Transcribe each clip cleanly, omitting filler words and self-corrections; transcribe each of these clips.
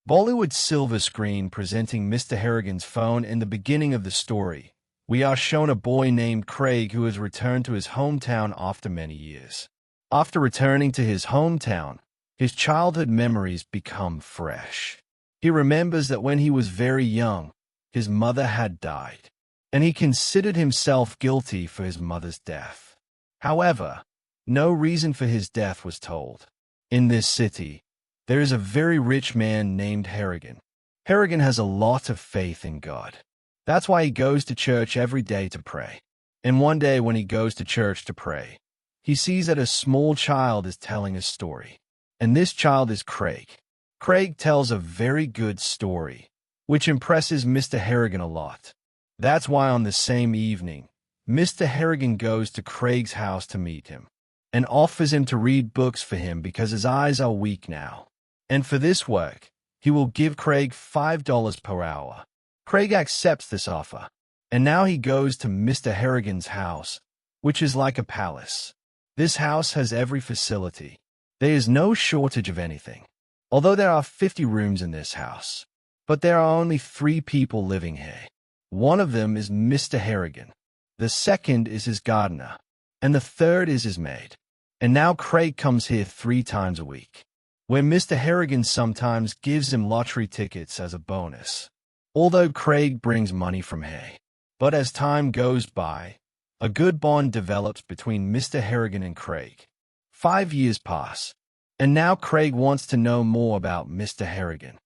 Bollywood silver screen presenting Mr. Harrigan's phone. In the beginning of the story, we are shown a boy named Craig who has returned to his hometown after many years. After returning to his hometown, his childhood memories become fresh. He remembers that when he was very young, his mother had died, and he considered himself guilty for his mother's death. However, no reason for his death was told. In this city, there is a very rich man named Harrigan. Harrigan has a lot of faith in God. That's why he goes to church every day to pray. And one day when he goes to church to pray, he sees that a small child is telling a story. And this child is Craig. Craig tells a very good story, which impresses Mr. Harrigan a lot. That's why on the same evening, Mr. Harrigan goes to Craig's house to meet him and offers him to read books for him because his eyes are weak now. And for this work, he will give Craig $5 per hour. Craig accepts this offer, and now he goes to Mr. Harrigan's house, which is like a palace. This house has every facility. There is no shortage of anything. Although there are 50 rooms in this house, but there are only 3 people living here. One of them is Mr. Harrigan. The second is his gardener, and the third is his maid. And now Craig comes here 3 times a week, where Mr. Harrigan sometimes gives him lottery tickets as a bonus. Although Craig brings money from here. But as time goes by, a good bond develops between Mr. Harrigan and Craig. 5 years pass, and now Craig wants to know more about Mr. Harrigan.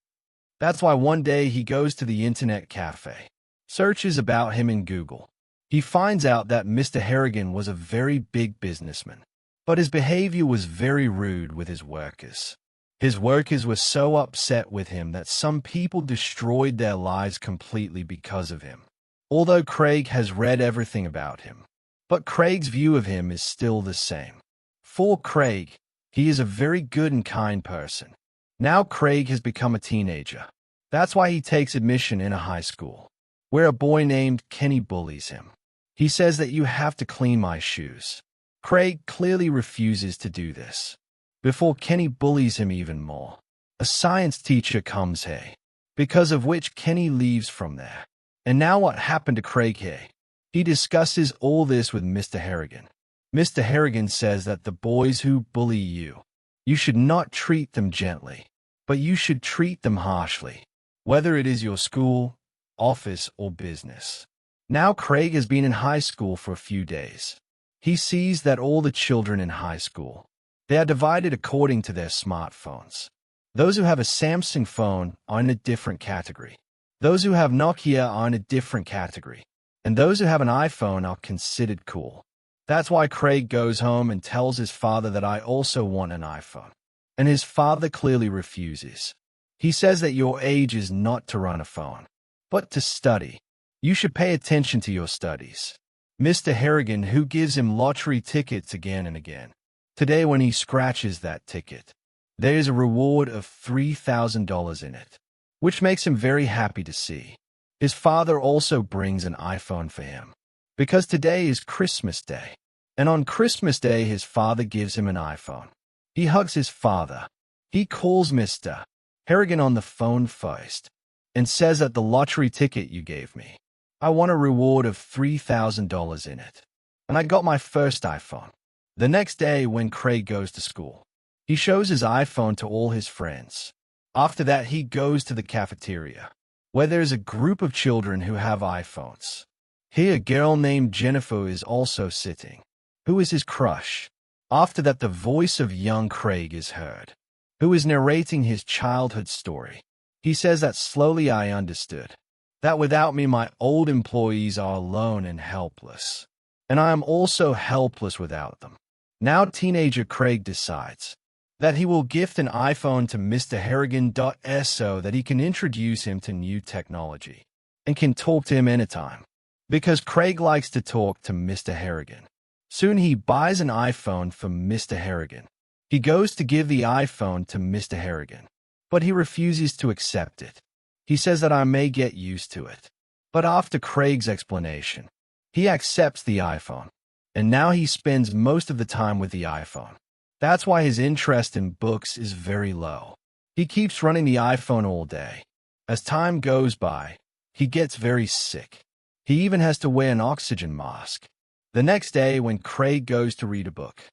That's why one day he goes to the internet cafe, searches about him in Google. He finds out that Mr. Harrigan was a very big businessman, but his behavior was very rude with his workers. His workers were so upset with him that some people destroyed their lives completely because of him. Although Craig has read everything about him, but Craig's view of him is still the same. For Craig, he is a very good and kind person. Now Craig has become a teenager. That's why he takes admission in a high school, where a boy named Kenny bullies him. He says that you have to clean my shoes. Craig clearly refuses to do this. Before Kenny bullies him even more, a science teacher comes here, because of which Kenny leaves from there. And now what happened to Craig here? He discusses all this with Mr. Harrigan. Mr. Harrigan says that the boys who bully you, you should not treat them gently, but you should treat them harshly, whether it is your school, office, or business. Now Craig has been in high school for a few days. He sees that all the children in high school, they are divided according to their smartphones. Those who have a Samsung phone are in a different category. Those who have Nokia are in a different category. And those who have an iPhone are considered cool. That's why Craig goes home and tells his father that I also want an iPhone. And his father clearly refuses. He says that your age is not to run a phone, but to study. You should pay attention to your studies. Mr. Harrigan, who gives him lottery tickets again and again. Today when he scratches that ticket, there is a reward of $3,000 in it, which makes him very happy to see. His father also brings an iPhone for him, because today is Christmas Day, and on Christmas Day his father gives him an iPhone. He hugs his father. He calls Mr. Harrigan on the phone first, and says that the lottery ticket you gave me, I want a reward of $3,000 in it, and I got my first iPhone. The next day when Craig goes to school, he shows his iPhone to all his friends. After that he goes to the cafeteria, where there is a group of children who have iPhones. Here a girl named Jennifer is also sitting, who is his crush. After that the voice of young Craig is heard, who is narrating his childhood story. He says that slowly I understood, that without me my old employees are alone and helpless, and I am also helpless without them. Now teenager Craig decides that he will gift an iPhone to Mr. Harrigan so that he can introduce him to new technology and can talk to him anytime, because Craig likes to talk to Mr. Harrigan. Soon he buys an iPhone for Mr. Harrigan. He goes to give the iPhone to Mr. Harrigan, but he refuses to accept it. He says that I may get used to it. But after Craig's explanation, he accepts the iPhone, and now he spends most of the time with the iPhone. That's why his interest in books is very low. He keeps running the iPhone all day. As time goes by, he gets very sick. He even has to wear an oxygen mask. The next day, when Craig goes to read a book,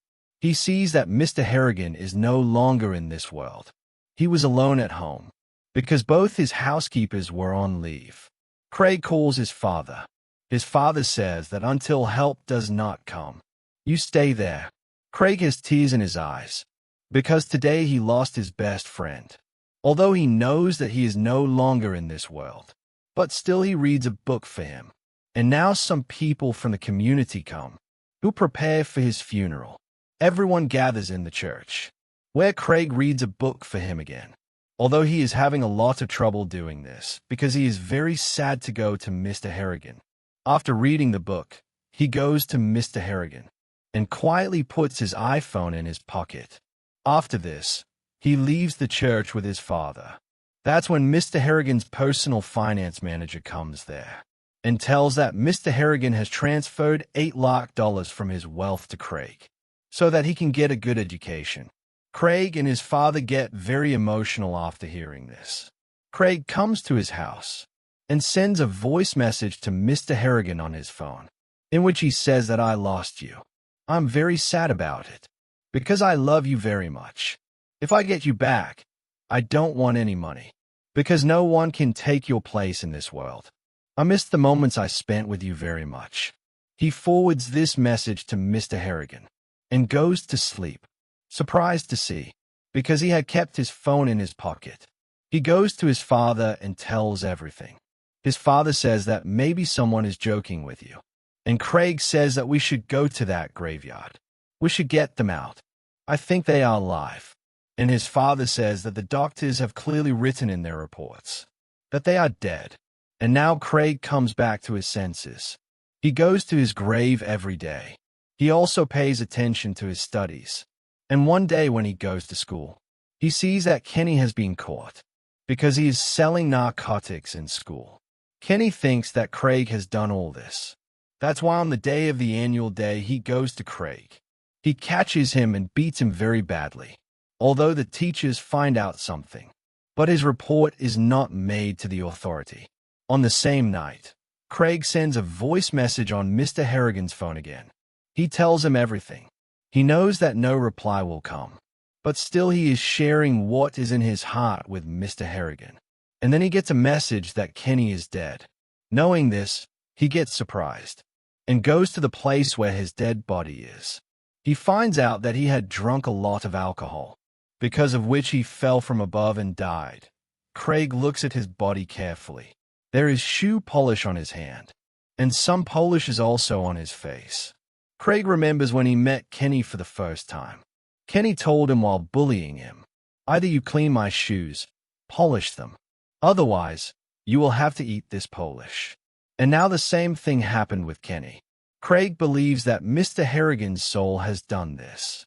he sees that Mr. Harrigan is no longer in this world. He was alone at home, because both his housekeepers were on leave. Craig calls his father. His father says that until help does not come, you stay there. Craig has tears in his eyes, because today he lost his best friend. Although he knows that he is no longer in this world, but still he reads a book for him. And now some people from the community come, who prepare for his funeral. Everyone gathers in the church, where Craig reads a book for him again. Although he is having a lot of trouble doing this, because he is very sad to go to Mr. Harrigan. After reading the book, he goes to Mr. Harrigan, and quietly puts his iPhone in his pocket. After this, he leaves the church with his father. That's when Mr. Harrigan's personal finance manager comes there, and tells that Mr. Harrigan has transferred $8 lakh from his wealth to Craig, so that he can get a good education. Craig and his father get very emotional after hearing this. Craig comes to his house and sends a voice message to Mr. Harrigan on his phone, in which he says that I lost you. I'm very sad about it, because I love you very much. If I get you back, I don't want any money, because no one can take your place in this world. I miss the moments I spent with you very much. He forwards this message to Mr. Harrigan and goes to sleep, surprised to see, because he had kept his phone in his pocket. He goes to his father and tells everything. His father says that maybe someone is joking with you, and Craig says that we should go to that graveyard. We should get them out. I think they are alive. And his father says that the doctors have clearly written in their reports that they are dead. And now Craig comes back to his senses. He goes to his grave every day. He also pays attention to his studies. And one day when he goes to school, he sees that Kenny has been caught because he is selling narcotics in school. Kenny thinks that Craig has done all this. That's why on the day of the annual day, he goes to Craig. He catches him and beats him very badly, although the teachers find out something. But his report is not made to the authority. On the same night, Craig sends a voice message on Mr. Harrigan's phone again. He tells him everything. He knows that no reply will come, but still he is sharing what is in his heart with Mr. Harrigan. And then he gets a message that Kenny is dead. Knowing this, he gets surprised and goes to the place where his dead body is. He finds out that he had drunk a lot of alcohol, because of which he fell from above and died. Craig looks at his body carefully. There is shoe polish on his hand, and some polish is also on his face. Craig remembers when he met Kenny for the first time. Kenny told him while bullying him, "Either you clean my shoes, polish them. Otherwise, you will have to eat this polish." And now the same thing happened with Kenny. Craig believes that Mr. Harrigan's soul has done this.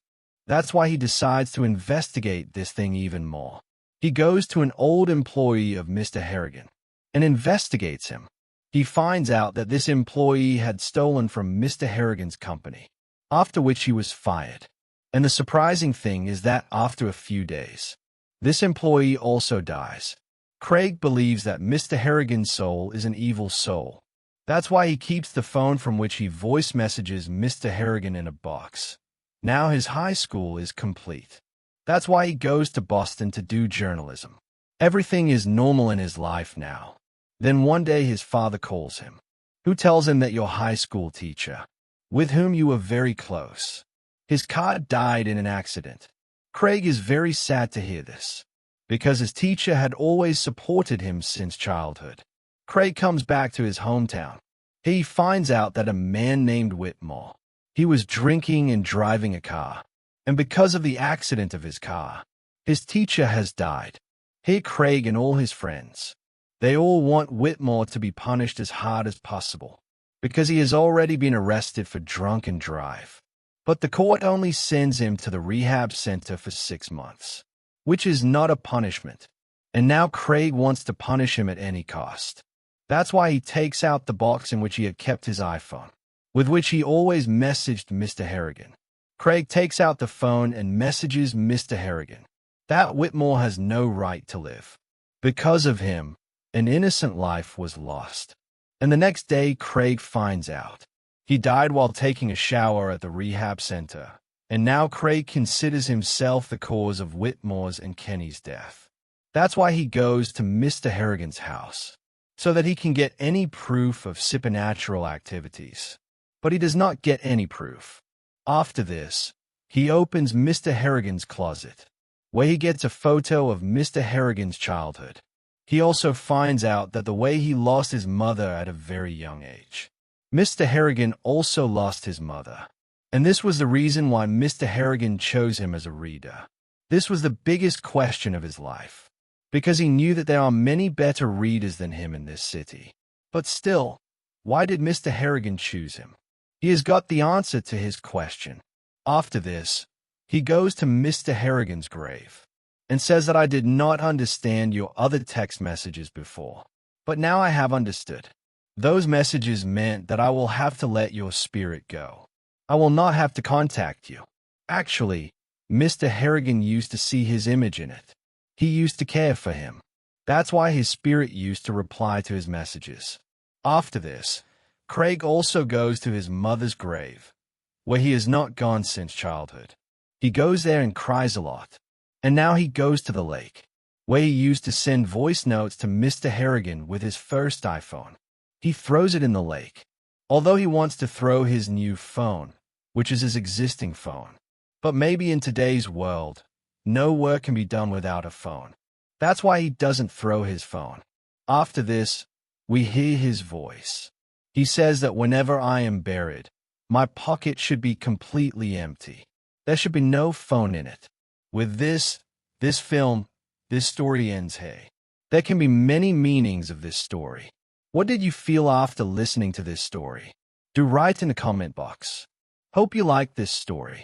That's why he decides to investigate this thing even more. He goes to an old employee of Mr. Harrigan and investigates him. He finds out that this employee had stolen from Mr. Harrigan's company, after which he was fired. And the surprising thing is that after a few days, this employee also dies. Craig believes that Mr. Harrigan's soul is an evil soul. That's why he keeps the phone from which he voice messages Mr. Harrigan in a box. Now his high school is complete. That's why he goes to Boston to do journalism. Everything is normal in his life now. Then one day his father calls him, who tells him that your high school teacher, with whom you were very close, his car died in an accident. Craig is very sad to hear this, because his teacher had always supported him since childhood. Craig comes back to his hometown. He finds out that a man named Whitmore, he was drinking and driving a car, and because of the accident of his car, his teacher has died. Here Craig and all his friends, they all want Whitmore to be punished as hard as possible, because he has already been arrested for drunken drive. But the court only sends him to the rehab center for 6 months, which is not a punishment. And now Craig wants to punish him at any cost. That's why he takes out the box in which he had kept his iPhone, with which he always messaged Mr. Harrigan. Craig takes out the phone and messages Mr. Harrigan. that Whitmore has no right to live. Because of him, an innocent life was lost. And the next day, Craig finds out. He died while taking a shower at the rehab center, and now Craig considers himself the cause of Whitmore's and Kenny's death. That's why he goes to Mr. Harrigan's house, so that he can get any proof of supernatural activities. But he does not get any proof. After this, he opens Mr. Harrigan's closet, where he gets a photo of Mr. Harrigan's childhood. He also finds out that the way he lost his mother at a very young age. Mr. Harrigan also lost his mother, and this was the reason why Mr. Harrigan chose him as a reader. This was the biggest question of his life, because he knew that there are many better readers than him in this city. But still, why did Mr. Harrigan choose him? He has got the answer to his question. After this, he goes to Mr. Harrigan's grave and says that I did not understand your other text messages before, but now I have understood. Those messages meant that I will have to let your spirit go. I will not have to contact you. Actually, Mr. Harrigan used to see his image in it. He used to care for him. That's why his spirit used to reply to his messages. After this, Craig also goes to his mother's grave, where he has not gone since childhood. He goes there and cries a lot. And now he goes to the lake, where he used to send voice notes to Mr. Harrigan with his first iPhone. He throws it in the lake, although he wants to throw his new phone, which is his existing phone. But maybe in today's world, no work can be done without a phone. That's why he doesn't throw his phone. After this, we hear his voice. He says that whenever I am buried, my pocket should be completely empty. There should be no phone in it. With this story ends. Hey, there can be many meanings of this story. What did you feel after listening to this story? Do write in the comment box. Hope you liked this story.